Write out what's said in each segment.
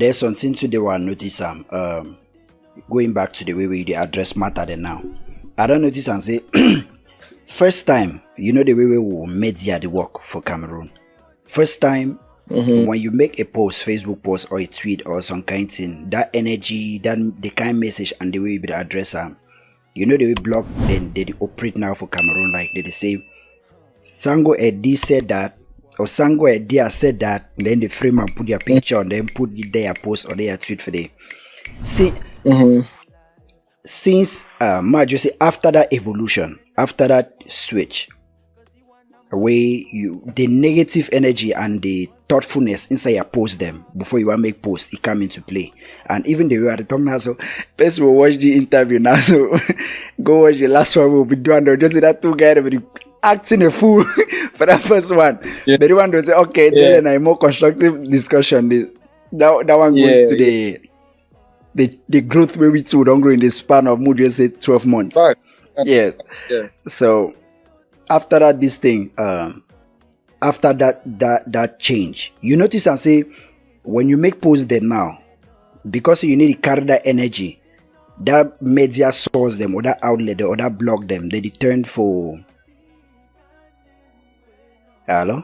there's something to the one notice going back to the way we address matter then now. I don't notice and say first time, you know the way we will media the work for Cameroon. First time when you make a post, Facebook post or a tweet or some kind of thing, that energy, that the kind message and the way you be the address you know the way blog then they operate now for Cameroon, like they say SANGO EDI said that, or SANGO EDI has said that, then they frame and put their picture and then put their post or their tweet for the since just say after that evolution, after that switch away, the negative energy and the thoughtfulness inside your post them before you want to make posts, it come into play. And even the way at the talk now, so first we'll watch the interview now, so go watch the last one we'll be doing. They'll just say that two guys will be acting a fool for that first one. But the one will say, okay, then a more constructive discussion. That one goes to the growth where we two don't grow in the span of more just say 12 months. Right. Yeah. So after that, this thing, after that change, you notice and say when you make posts them now, because you need to carry that energy, that media source them or that outlet or that blog them, they return for hello.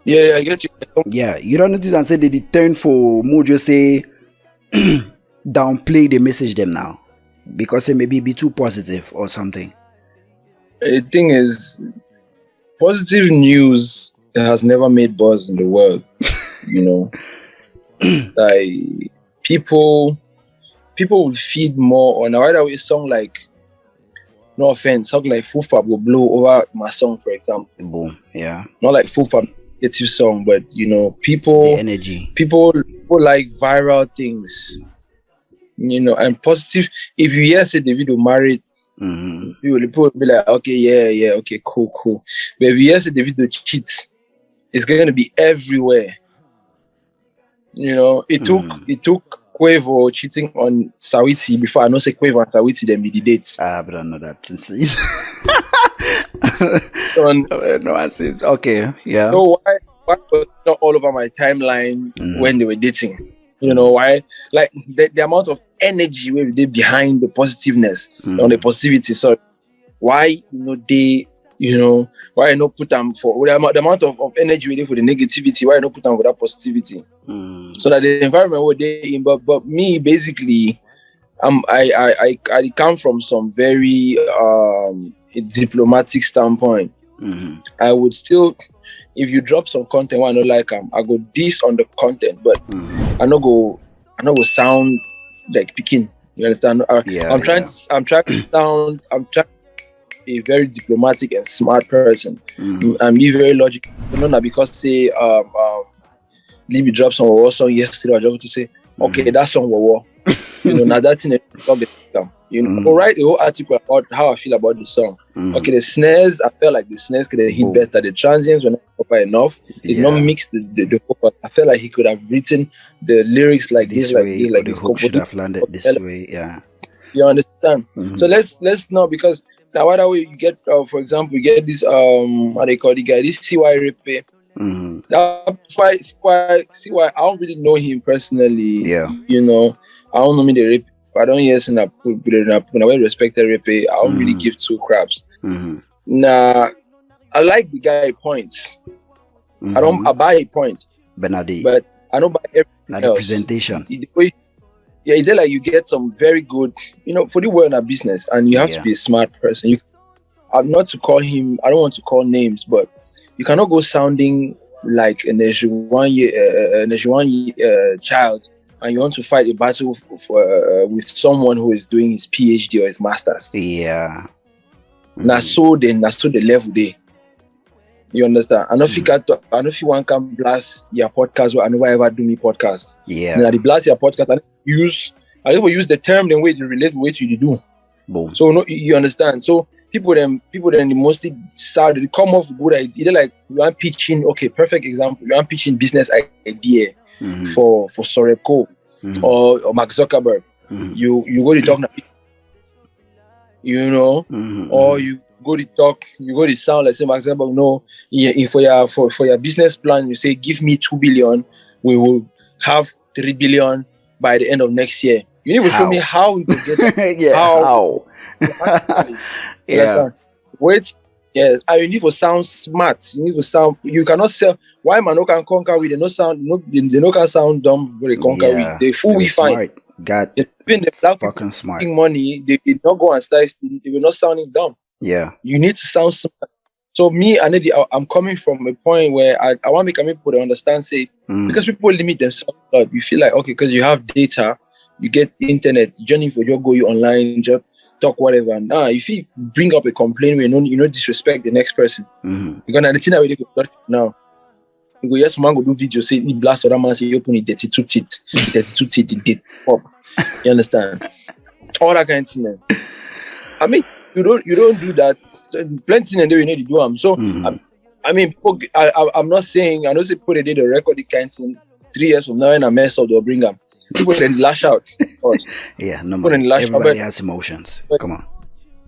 Yeah, I get you. Yeah, you don't notice and say they turn for more just say downplay the message them now because it maybe be too positive or something. The thing is, positive news has never made buzz in the world. You know, like people would feed more on either way song like, no offense, something like Fufa will blow over my song, for example. Boom, yeah. Not like Fufa negative song, but you know, people the energy. People like viral things. You know, and positive. If you hear say Davido married, people will be like, okay, yeah, okay, cool. But if you hear say Davido cheats, it's going to be everywhere. You know, it took Quavo cheating on Sawiti before I know say Quavo and Sawiti then be the dates. But I know that since no, I see. Okay, yeah. So why was it not all over my timeline when they were dating? You know why? Like the amount of energy where they behind the positiveness on the positivity. So why why not put them for the amount of energy waiting for the negativity? Why not put them for that positivity? So that the environment where they in. But me basically, I come from some very diplomatic standpoint. I would still, if you drop some content where I don't like I go this on the content, but I not go sound like picking. You understand? I'm trying to be a very diplomatic and smart person. And be very logical. Not because say Liby dropped some war song yesterday, I just to say, okay, that song war. You know, now that's in the you know, go write a whole article about how I feel about the song. Okay, the snares, I felt like the snares could have hit better. The transients were not proper enough. Did not mix the vocal. I felt like he could have written the lyrics like this way, like the hook should have landed this way. Yeah, you understand? So let's know, because now either way you get, for example, you get this how they call the guy, this CY Repe. That's why I don't really know him personally. Yeah, you know, I don't know me the Repe. I don't hear in a respected Repe. I don't really give two craps. Nah, I like the guy points. I buy a point, but I don't buy everything else. The presentation. It's like you get some very good, you know, for the world in a business, and you have to be a smart person. I'm not to call him. I don't want to call names, but you cannot go sounding like a Nejuan child, and you want to fight a battle with someone who is doing his PhD or his master's. Yeah. That's so the level there. You understand? I know if you want to blast your podcast, or I know ever do me podcast. Yeah. Now the blast your podcast, I never use the term the way to relate with what you do. Boom. So no, you understand? So people then mostly start to come off good ideas. Either like you are pitching, okay, perfect example. You are pitching business idea for Soreko or Mark Zuckerberg. You go to talk to people, you know, or you go to talk, you go to sound like say, for example, no, for your business plan, you say, give me 2 billion, we will have 3 billion by the end of next year. You need to show me how we could get that. Yeah, how? Yeah. Wait, yes. And you need to sound smart. You need to sound. You cannot sell. Why man no can conquer with? They no sound. No, they no can sound dumb. But they conquer with. They fool we find. Got even the black fucking smart. Money. They did not go and start. They were not sounding dumb. Yeah. You need to sound smart. So me, I'm coming from a point where I want to make people understand. Say because people limit themselves a lot. You feel like okay, because you have data, you get internet. You don't need to just go you online, just talk whatever. Nah, if you bring up a complaint where you know disrespect the next person, because the thing that we could touch now, you go yes man go do video say he blast other man say you open it 32 teeth, the date pop. You understand? All that kind of thing. I mean, you don't do that. Plenty and they need to do them. So I mean, I'm not saying I know say people they did a record the kind of thing 3 years from now and I mess up they'll bring them. People then lash out. Yeah, no man. Everybody has emotions. Come on.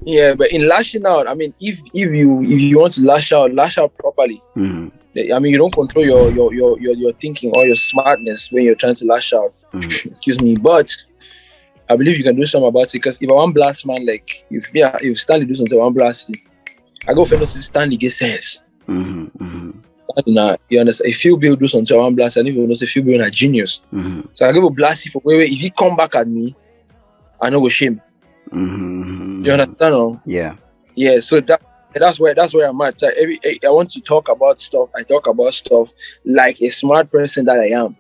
Yeah, but in lashing out, I mean, if you want to lash out properly. I mean, you don't control your thinking or your smartness when you're trying to lash out. Excuse me, but I believe you can do something about it. Because if I want blast man, like if Stanley do something, I want blast him. I go for Stanley get sense. Nah, you understand? If Phil Bill do something, I want blast. I don't even know say Phil Bill a genius. So I give a blast for where if he come back at me, I know go shame. You understand? No? Yeah. Yeah. So that's where I'm at. So I want to talk about stuff. I talk about stuff like a smart person that I am.